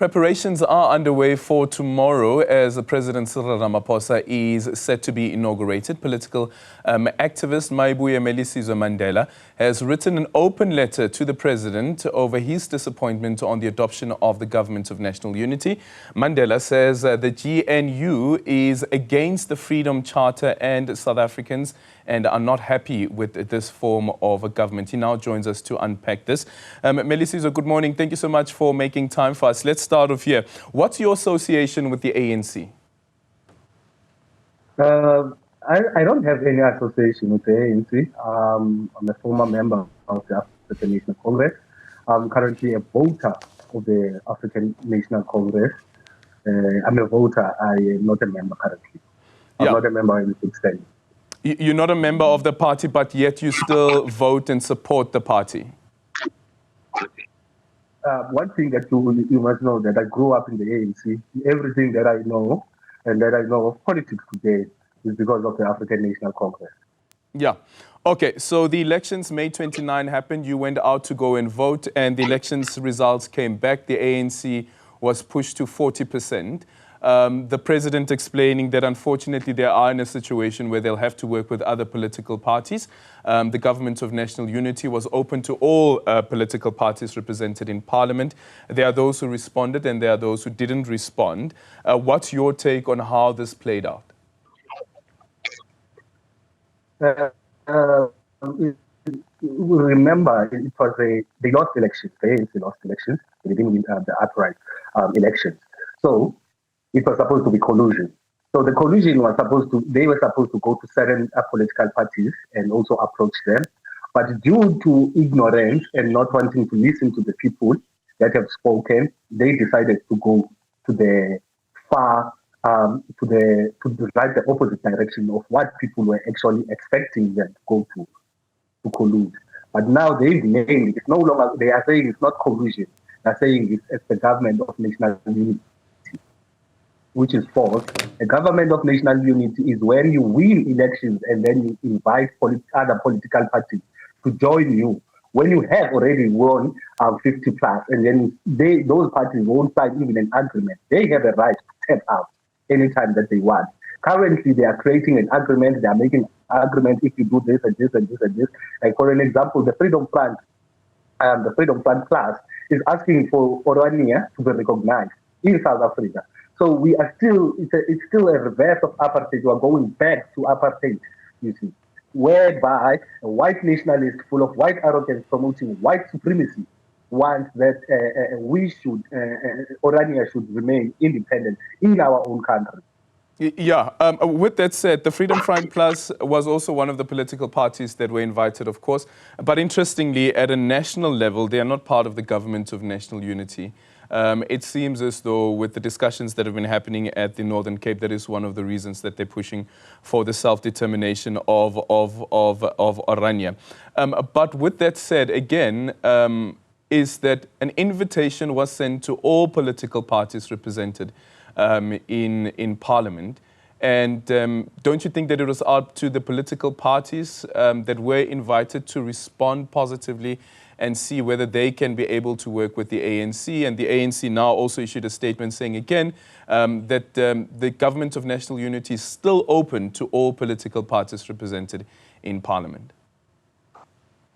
Preparations are underway for tomorrow as President Cyril Ramaphosa is set to be inaugurated. Political activist Mayibuye Melisizwe Mandela has written an open letter to the president over his disappointment on the adoption of the Government of National Unity. Mandela says the GNU is against the Freedom Charter and South Africans and are not happy with this form of a government. He now joins us to unpack this. Melisizwe, good morning. Thank you so much for making time for us. Let's start off here. What's your association with the ANC? I don't have any association with the ANC. I'm a former member of the African National Congress. I'm currently a voter of the African National Congress. I'm a voter. I am not a member currently. I'm not a member in good standing. You're not a member of the party, but yet you still vote and support the party. One thing that you must know, that I grew up in the ANC. Everything that I know and that I know of politics today is because of the African National Congress. Yeah. Okay, so the elections May 29 happened. You went out to go and vote, and the elections results came back. The ANC was pushed to 40%. The president explaining that unfortunately they are in a situation where they'll have to work with other political parties. The Government of National Unity was open to all political parties represented in Parliament. There are those who responded and there are those who didn't respond. What's your take on how this played out? Remember, it was they lost elections. The ANC lost elections. They didn't win the outright elections. So it was supposed to be collusion. So the collusion was they were supposed to go to certain political parties and also approach them. But due to ignorance and not wanting to listen to the people that have spoken, they decided to go to the right, the opposite direction of what people were actually expecting them to go to collude. But now they've named it. It's no longer, they are saying it's not collusion. They're saying it's the Government of National Unity, which is false. A Government of National Unity is when you win elections and then you invite other political parties to join you. When you have already won 50 plus, and then those parties won't sign even an agreement, they have a right to step out anytime that they want. Currently, they are creating an agreement. They are making an agreement if you do this and this and this and this. Like for an example, the Freedom Front Plus is asking for Orania to be recognized in South Africa. So we are still, it's still a reverse of apartheid. We are going back to apartheid, you see, whereby a white nationalist full of white arrogance promoting white supremacy wants that Orania should remain independent in our own country. Yeah. With that said, the Freedom Front Plus was also one of the political parties that were invited, of course. But interestingly, at a national level, they are not part of the Government of National Unity. It seems as though with the discussions that have been happening at the Northern Cape, that is one of the reasons that they're pushing for the self-determination of Orania. But with that said, again, is that an invitation was sent to all political parties represented in Parliament. And don't you think that it was up to the political parties that were invited to respond positively and see whether they can be able to work with the ANC? And the ANC now also issued a statement saying again that the Government of National Unity is still open to all political parties represented in Parliament.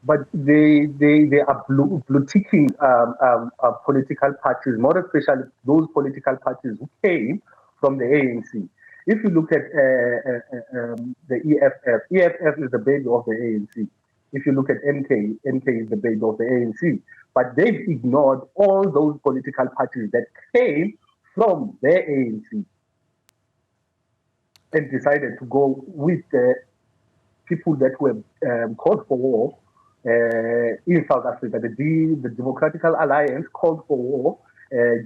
But they are blue-ticking political parties, more especially those political parties who came from the ANC. If you look at the EFF is the baby of the ANC. If you look at MK is the baby of the ANC. But they've ignored all those political parties that came from the ANC and decided to go with the people that were called for war in South Africa. The Democratic Alliance called for war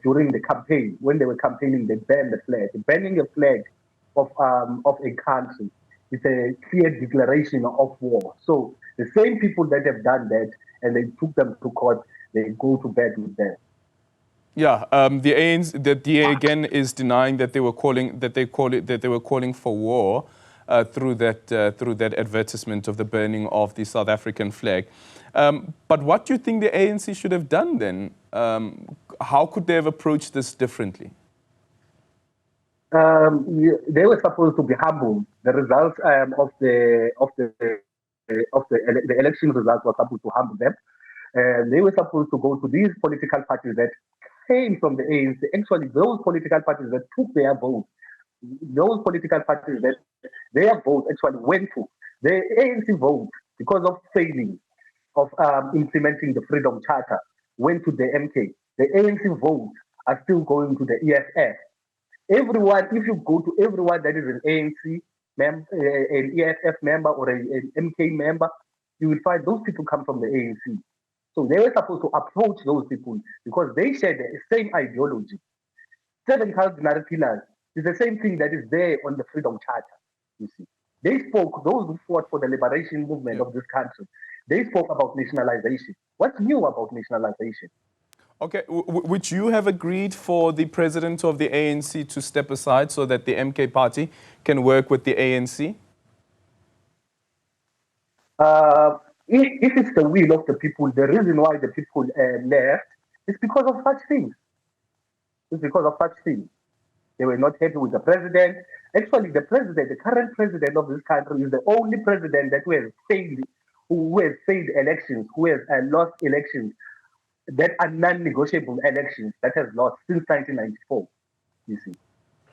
during the campaign. When they were campaigning, they banned the flag. Banning a flag of a country is a clear declaration of war. So the same people that have done that and they took them to court, they go to bed with them. Yeah, the ANC, the DA again is denying that they were calling for war. Through that advertisement of the burning of the South African flag. But what do you think the ANC should have done then? How could they have approached this differently? They were supposed to be humble. The results the election results were supposed to humble them. They were supposed to go to these political parties that came from the ANC. Actually, those political parties that took their votes, those political parties that their votes actually went to, the ANC vote, because of failing of implementing the Freedom Charter, went to the MK. The ANC votes are still going to the EFF. Everyone, if you go to everyone that is an ANC member, an EFF member, or an MK member, you will find those people come from the ANC. So they were supposed to approach those people because they share the same ideology. 7 cardinal pillars is the same thing that is there on the Freedom Charter. You see, they spoke, those who fought for the liberation movement of this country, they spoke about nationalization. What's new about nationalization? Okay, would you have agreed for the president of the ANC to step aside so that the MK party can work with the ANC? If it's the will of the people, the reason why the people left is because of such things. It's because of such things. They were not happy with the president. Actually, the president, the current president of this country, is the only president that who has failed elections, who has lost elections that are non-negotiable elections that has lost since 1994. You see,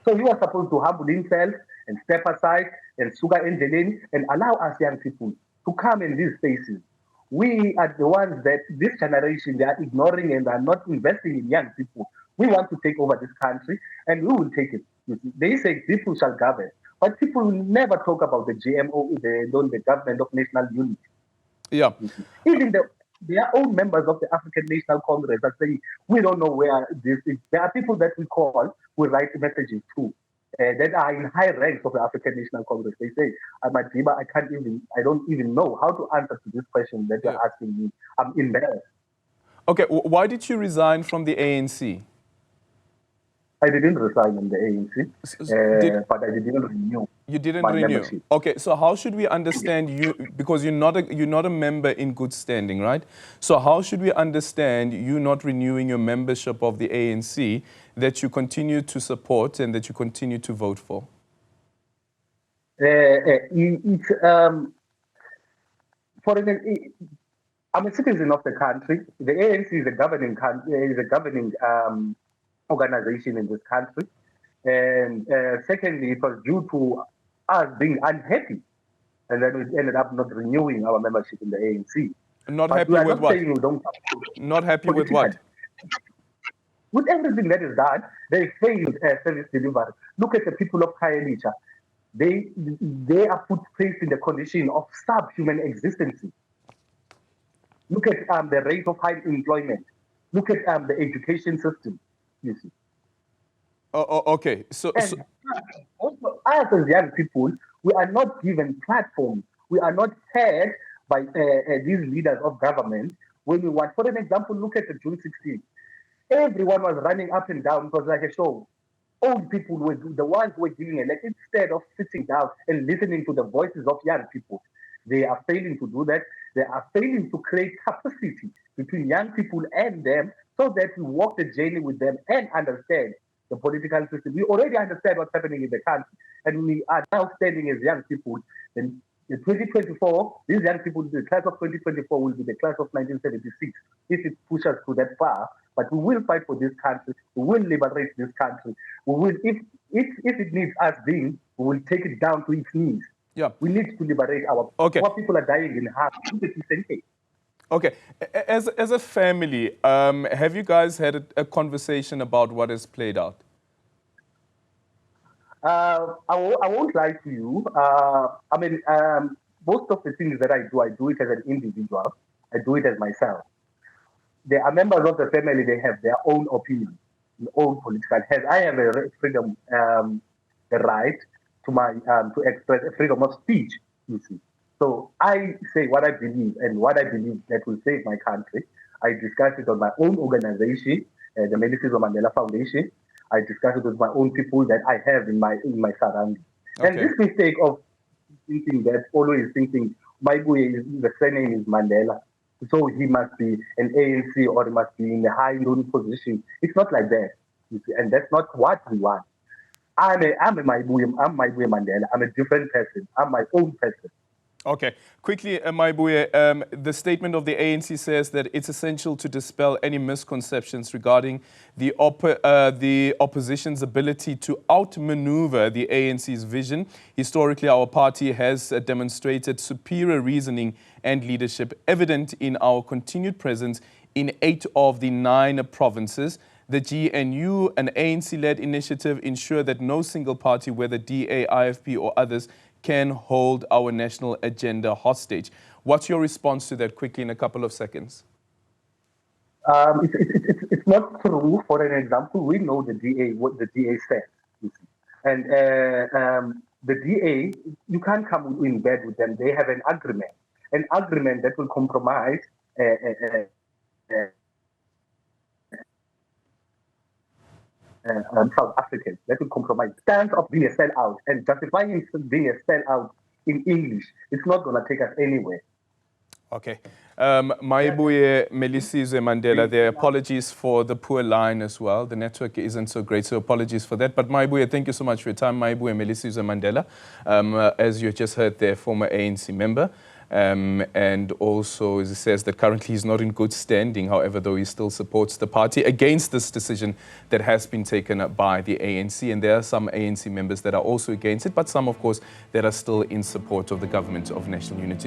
so he was supposed to humble himself and step aside and sugar engineering and allow us young people to come in these spaces. We are the ones that this generation, they are ignoring and are not investing in young people. We want to take over this country and we will take it. They say people shall govern, but people will never talk about the GMO, the government of national unity. Yeah. Even their own members of the African National Congress are saying, we don't know where this is. There are people that we call, we write messages to, that are in high ranks of the African National Congress. They say, Madiba, I don't even know how to answer to this question that you're asking me. I'm embarrassed. Okay, why did you resign from the ANC? I didn't resign in the ANC, but I didn't renew. You didn't my renew. membership. Okay, so how should we understand you? Because you're not a member in good standing, right? So how should we understand you not renewing your membership of the ANC that you continue to support and that you continue to vote for? I'm a citizen of the country. The ANC is a governing organization in this country. And secondly, it was due to us being unhappy. And then we ended up not renewing our membership in the ANC. Not happy with what? Not happy with what? With everything that is done, they failed service delivery. Look at the people of Khayelitsha. They are placed in the condition of subhuman existence. Look at the rate of high employment. Look at the education system. You see. Okay. So also, us as young people, we are not given platforms. We are not heard by these leaders of government. When we want, for an example, look at the June 16th. Everyone was running up and down. It was like a show. Old people were the ones who were giving elections instead of sitting down and listening to the voices of young people. They are failing to do that. They are failing to create capacity between young people and them so that we walk the journey with them and understand the political system. We already understand what's happening in the country, and we are now standing as young people. And in 2024, these young people, the class of 2024 will be the class of 1976, if it pushes to that far. But we will fight for this country. We will liberate this country. We will, if it needs us being, we will take it down to its knees. Yeah. We need to liberate our people are dying in half. Okay. As a family, have you guys had a conversation about what has played out? I won't lie to you. Most of the things that I do it as an individual. I do it as myself. There are members of the family, they have their own opinion, their own political head. I have a freedom, the right to express a freedom of speech, you see. So I say what I believe and what I believe that will save my country. I discuss it on my own organization, the Melisizwe Mandela Foundation. I discuss it with my own people that I have in my surroundings. Okay. And this mistake of thinking that always thinking Mayibuye the surname is Mandela. so he must be an ANC or he must be in a high-known position. It's not like that, you see, and that's not what we want. I'm Mayibuye Mandela. I'm a different person. I'm my own person. Okay. Quickly, Mayibuye, the statement of the ANC says that it's essential to dispel any misconceptions regarding the opposition's ability to outmaneuver the ANC's vision. Historically, our party has demonstrated superior reasoning and leadership, evident in our continued presence in 8 of the 9 provinces. The GNU, an ANC-led initiative, ensure that no single party, whether DA, IFP or others, can hold our national agenda hostage. What's your response to that, quickly in a couple of seconds? It's not true. For an example, we know the DA, what the DA says. You see. And the DA, you can't come in bed with them. They have an agreement that will compromise South Africans. That will compromise. Stance of being a sellout and justifying being a sellout in English, it's not going to take us anywhere. Okay. Mayibuye Melisizwe Mandela, their apologies for the poor line as well. The network isn't so great, so apologies for that. But Mayibuye, thank you so much for your time. Mayibuye Melisizwe Mandela, as you just heard, their former ANC member. And also, as he says, that currently he's not in good standing. However, though, he still supports the party against this decision that has been taken up by the ANC. And there are some ANC members that are also against it, but some, of course, that are still in support of the government of national unity.